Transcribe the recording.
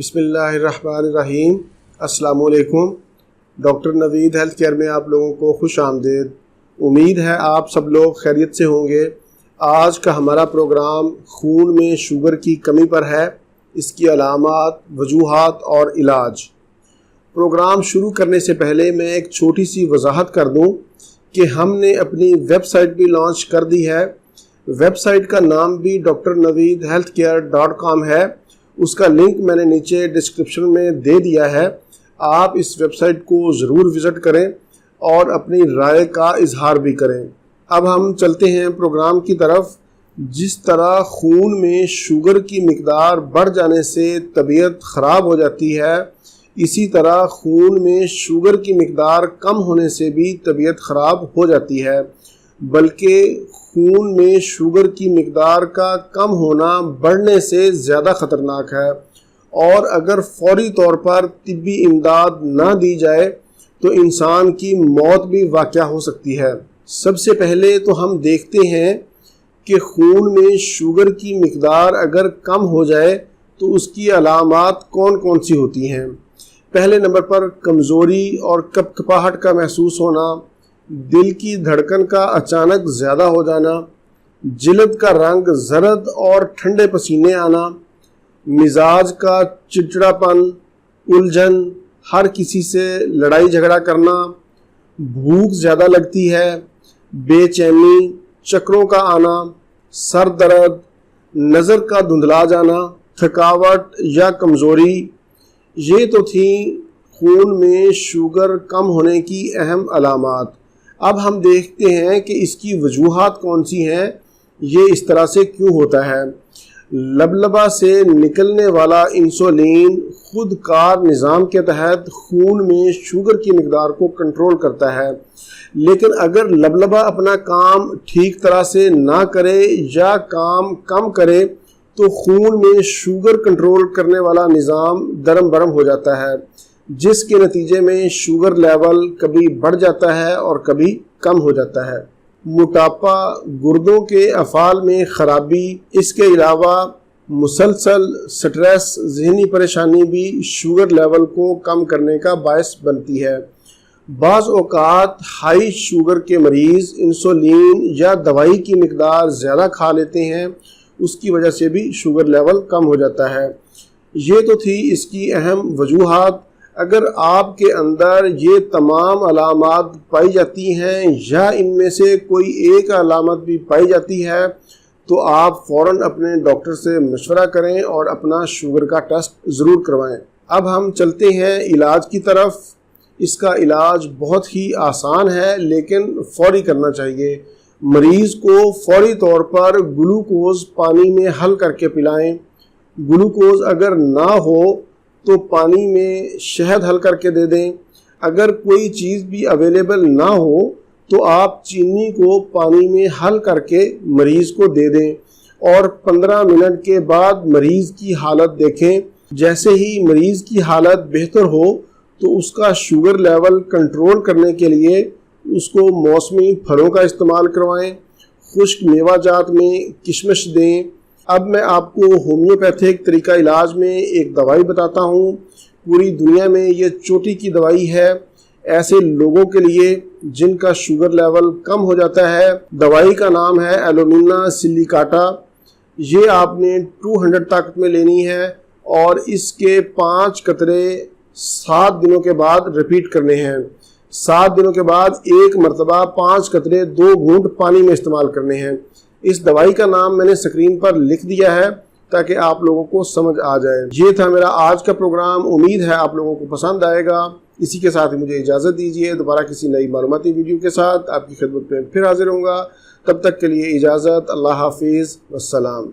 بسم اللہ الرحمن الرحیم۔ السلام علیکم۔ ڈاکٹر نوید ہیلتھ کیئر میں آپ لوگوں کو خوش آمدید۔ امید ہے آپ سب لوگ خیریت سے ہوں گے۔ آج کا ہمارا پروگرام خون میں شوگر کی کمی پر ہے، اس کی علامات، وجوہات اور علاج۔ پروگرام شروع کرنے سے پہلے میں ایک چھوٹی سی وضاحت کر دوں کہ ہم نے اپنی ویب سائٹ بھی لانچ کر دی ہے۔ ویب سائٹ کا نام بھی drnaveedhealthcare.com ہے۔ اس کا لنک میں نے نیچے ڈسکرپشن میں دے دیا ہے۔ آپ اس ویب سائٹ کو ضرور وزٹ کریں اور اپنی رائے کا اظہار بھی کریں۔ اب ہم چلتے ہیں پروگرام کی طرف۔ جس طرح خون میں شوگر کی مقدار بڑھ جانے سے طبیعت خراب ہو جاتی ہے، اسی طرح خون میں شوگر کی مقدار کم ہونے سے بھی طبیعت خراب ہو جاتی ہے، بلکہ خون میں شوگر کی مقدار کا کم ہونا بڑھنے سے زیادہ خطرناک ہے، اور اگر فوری طور پر طبی امداد نہ دی جائے تو انسان کی موت بھی واقع ہو سکتی ہے۔ سب سے پہلے تو ہم دیکھتے ہیں کہ خون میں شوگر کی مقدار اگر کم ہو جائے تو اس کی علامات کون کون سی ہوتی ہیں۔ پہلے نمبر پر کمزوری اور کپکپاہٹ کا محسوس ہونا، دل کی دھڑکن کا اچانک زیادہ ہو جانا، جلد کا رنگ زرد اور ٹھنڈے پسینے آنا، مزاج کا چڑچڑاپن، الجھن، ہر کسی سے لڑائی جھگڑا کرنا، بھوک زیادہ لگتی ہے، بے چینی، چکروں کا آنا، سر درد، نظر کا دھندلا جانا، تھکاوٹ یا کمزوری، یہ تو تھیں خون میں شوگر کم ہونے کی اہم علامات۔ اب ہم دیکھتے ہیں کہ اس کی وجوہات کون سی ہیں، یہ اس طرح سے کیوں ہوتا ہے۔ لبلبا سے نکلنے والا انسولین خود کار نظام کے تحت خون میں شوگر کی مقدار کو کنٹرول کرتا ہے، لیکن اگر لبلبا اپنا کام ٹھیک طرح سے نہ کرے یا کام کم کرے تو خون میں شوگر کنٹرول کرنے والا نظام درم برم ہو جاتا ہے، جس کے نتیجے میں شوگر لیول کبھی بڑھ جاتا ہے اور کبھی کم ہو جاتا ہے۔ موٹاپا، گردوں کے افعال میں خرابی، اس کے علاوہ مسلسل سٹریس، ذہنی پریشانی بھی شوگر لیول کو کم کرنے کا باعث بنتی ہے۔ بعض اوقات ہائی شوگر کے مریض انسولین یا دوائی کی مقدار زیادہ کھا لیتے ہیں، اس کی وجہ سے بھی شوگر لیول کم ہو جاتا ہے۔ یہ تو تھی اس کی اہم وجوہات۔ اگر آپ کے اندر یہ تمام علامات پائی جاتی ہیں یا ان میں سے کوئی ایک علامت بھی پائی جاتی ہے تو آپ فوراً اپنے ڈاکٹر سے مشورہ کریں اور اپنا شوگر کا ٹیسٹ ضرور کروائیں۔ اب ہم چلتے ہیں علاج کی طرف۔ اس کا علاج بہت ہی آسان ہے لیکن فوری کرنا چاہیے۔ مریض کو فوری طور پر گلوکوز پانی میں حل کر کے پلائیں۔ گلوکوز اگر نہ ہو تو پانی میں شہد حل کر کے دے دیں۔ اگر کوئی چیز بھی اویلیبل نہ ہو تو آپ چینی کو پانی میں حل کر کے مریض کو دے دیں اور 15 منٹ کے بعد مریض کی حالت دیکھیں۔ جیسے ہی مریض کی حالت بہتر ہو تو اس کا شوگر لیول کنٹرول کرنے کے لیے اس کو موسمی پھلوں کا استعمال کروائیں۔ خشک میوہ جات میں کشمش دیں۔ اب میں آپ کو ہومیوپیتھک طریقہ علاج میں ایک دوائی بتاتا ہوں۔ پوری دنیا میں یہ چوٹی کی دوائی ہے ایسے لوگوں کے لیے جن کا شوگر لیول کم ہو جاتا ہے۔ دوائی کا نام ہے ایلومینا سلیکاٹا۔ یہ آپ نے 200 طاقت میں لینی ہے اور اس کے 5 قطرے 7 دنوں کے بعد ریپیٹ کرنے ہیں۔ 7 دنوں کے بعد ایک مرتبہ 5 قطرے 2 گھونٹ پانی میں استعمال کرنے ہیں۔ اس دوائی کا نام میں نے اسکرین پر لکھ دیا ہے تاکہ آپ لوگوں کو سمجھ آ جائے۔ یہ تھا میرا آج کا پروگرام۔ امید ہے آپ لوگوں کو پسند آئے گا۔ اسی کے ساتھ مجھے اجازت دیجیے، دوبارہ کسی نئی معلوماتی ویڈیو کے ساتھ آپ کی خدمت میں پھر حاضر ہوں گا۔ تب تک کے لیے اجازت۔ اللہ حافظ، والسلام۔